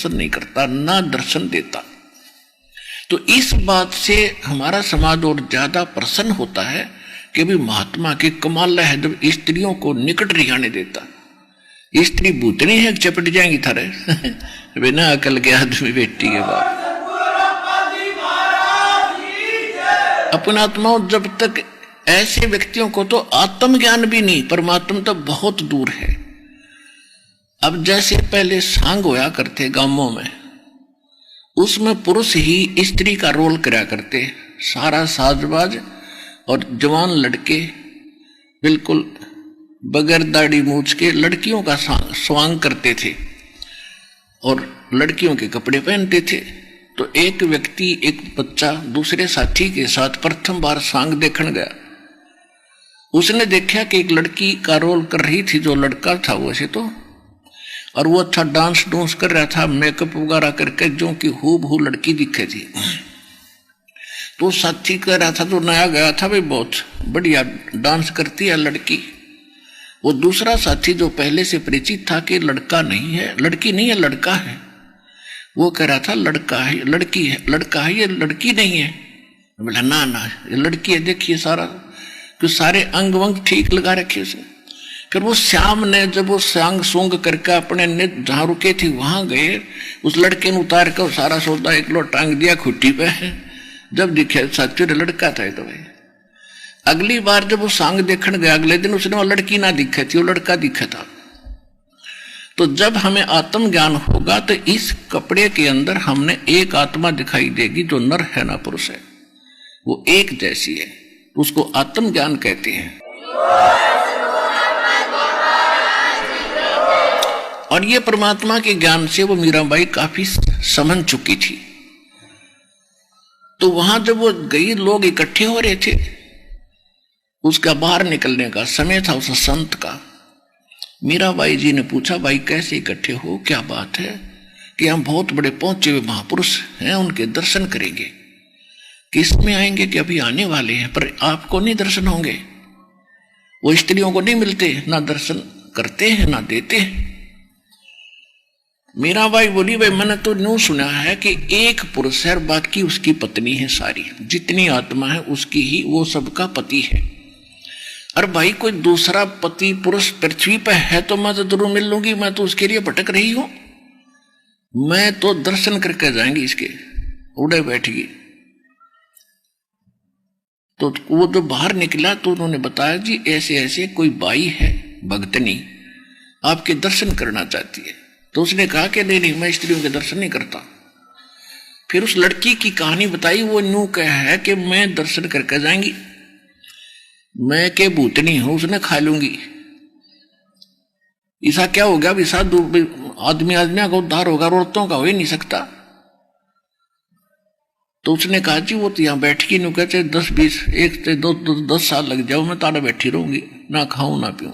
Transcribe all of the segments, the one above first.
दर्शन नहीं करता, ना दर्शन देता। तो इस बात से हमारा समाज और ज्यादा प्रसन्न होता है कि भी महात्मा की कमाल है जब स्त्रियों को निकट नहीं आने देता। स्त्री भूतनी है, चपट जाएंगी थारे बिना अकल के आदमी बेटी के बाप। अपना आत्माओं, जब तक ऐसे व्यक्तियों को तो आत्मज्ञान भी नहीं, परमात्मा तो बहुत दूर है। अब जैसे पहले सांग होया करते गांवों में, उसमें पुरुष ही स्त्री का रोल करा करते, सारा साजबाज, और जवान लड़के बिल्कुल बगैर दाढ़ी मूछ के लड़कियों का स्वांग करते थे और लड़कियों के कपड़े पहनते थे। तो एक व्यक्ति, एक बच्चा दूसरे साथी के साथ प्रथम बार सांग देखने गया। उसने देखा कि एक लड़की का रोल कर रही थी, जो लड़का था वैसे तो, और वो अच्छा डांस डूंस कर रहा था, मेकअप वगैरह करके, जो कि हूबहू लड़की दिखे थी। तो साथी कह रहा था, जो नया गया था, भाई बहुत बढ़िया डांस करती है लड़की। वो दूसरा साथी जो पहले से परिचित था कि लड़का नहीं है, लड़की नहीं है, लड़का है, वो कह रहा था लड़का है, लड़की है, लड़का है, ये लड़की नहीं है। बोला ना ना ये लड़की है, देखिए सारा कि सारे अंग वंग ठीक लगा रखे उसने। फिर वो श्याम ने जब वो सांग सूंग करके अपने नित जहां रुके थे वहां गए, उस लड़के ने उतार कर सारा सौदा एक लो टांग दिया खुट्टी पे। जब दिखे सच्चे लड़का था तो भाई। अगली बार जब वो सांग देखने गया, अगले दिन उसने वो लड़की ना दिखे थी, वो लड़का दिखा था। तो जब हमें आत्मज्ञान होगा तो इस कपड़े के अंदर हमने एक आत्मा दिखाई देगी जो नर है ना पुरुष है, वो एक जैसी है, तो उसको आत्मज्ञान कहते हैं। और ये परमात्मा के ज्ञान से वो मीराबाई काफी समझ चुकी थी। तो वहां जब वो गई, लोग इकट्ठे हो रहे थे, उसका बाहर निकलने का समय था उस संत का। मीराबाई जी ने पूछा, भाई कैसे इकट्ठे हो, क्या बात है? कि हम बहुत बड़े पहुंचे हुए महापुरुष हैं, उनके दर्शन करेंगे। किस में आएंगे कि अभी आने वाले हैं, पर आपको नहीं दर्शन होंगे। वो स्त्रियों को नहीं मिलते, ना दर्शन करते हैं ना देते हैं। मीराबाई बोली, भाई मैंने तो न्यू सुना है कि एक पुरुष है, बाकी उसकी पत्नी है, सारी जितनी आत्मा है उसकी ही, वो सबका पति है। और भाई कोई दूसरा पति पुरुष पृथ्वी पर है तो मैं तो जरूर मिल लूंगी, मैं तो उसके लिए भटक रही हूं, मैं तो दर्शन करके जाएंगी इसके। उड़े बैठगी। तो वो जो बाहर निकला तो उन्होंने बताया, जी ऐसे ऐसे कोई बाई है भगतनी, आपके दर्शन करना चाहती है। तो उसने कहा कि नहीं नहीं, मैं स्त्रियों के दर्शन नहीं करता। फिर उस लड़की की कहानी बताई। वो न्यू कहा है कि मैं दर्शन करके जाएंगी, मैं के भूतनी हूं, उसने खा लूंगी। ऐसा क्या हो गया? अभी साधु आदमी का उद्धार होगा, औरतों का हो ही नहीं सकता। तो उसने कहा, जी वो तो यहां बैठी न्यू कहते 10-20 1 से 10 साल लग जाओ, मैं तारा बैठी रहूंगी, ना खाऊं ना पीऊं।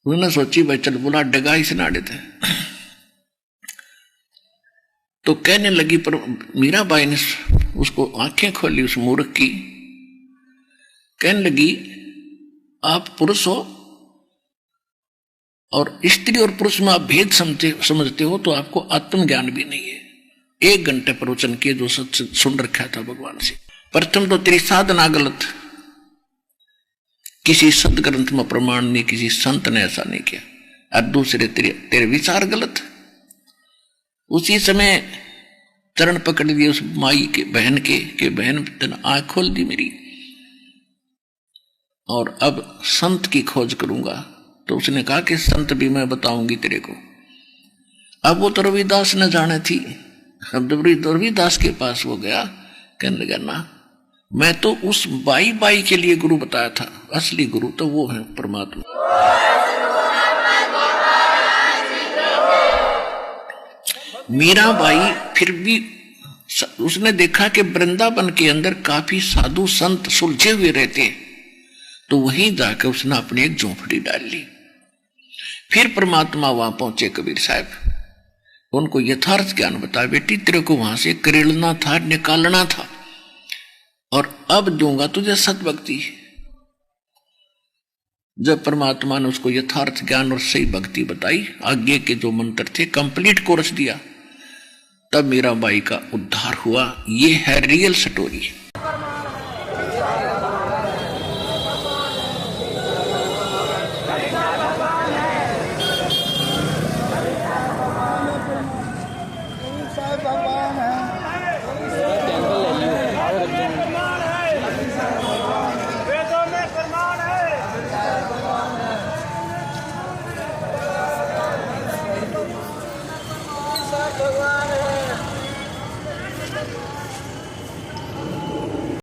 उन्होंने सोची भाई चल बोला डगा इस नाड़े थे। तो कहने लगी, पर मीराबाई ने उसको आंखें खोली उस मूर्ख की। कहने लगी, आप पुरुष हो और स्त्री और पुरुष में आप भेद समझते हो, तो आपको आत्मज्ञान भी नहीं है। 1 घंटे प्रवचन किए जो सच सुन रखा था भगवान से। प्रथम तो तेरी साधना गलत, किसी सदग्रंथ में प्रमाण नहीं, किसी संत ने ऐसा नहीं किया। और दूसरे तेरे विचार गलत। उसी समय चरण पकड़ दिए उस माई के बहन के बहन तेने आंख खोल दी मेरी, और अब संत की खोज करूंगा। तो उसने कहा कि संत भी मैं बताऊंगी तेरे को। अब वो तो रविदास न जाने थी। अब जब रविदास के पास वो गया, कहने लगा ना, मैं तो उस बाई के लिए गुरु बताया था, असली गुरु तो वो है परमात्मा। मीराबाई फिर भी उसने देखा कि वृंदावन के अंदर काफी साधु संत सुलझे हुए रहते, तो वहीं जाकर उसने अपनी एक झोंपड़ी डाल ली। फिर परमात्मा वहां पहुंचे, कबीर साहब उनको यथार्थ ज्ञान बताया, बेटी तेरे को वहां से करेड़ना था, निकालना था, और अब दूंगा तुझे सत भक्ति। जब परमात्मा ने उसको यथार्थ ज्ञान और सही भक्ति बताई, आगे के जो मंत्र थे कंप्लीट कोर्स दिया, तब मीराबाई का उद्धार हुआ। ये है रियल स्टोरी।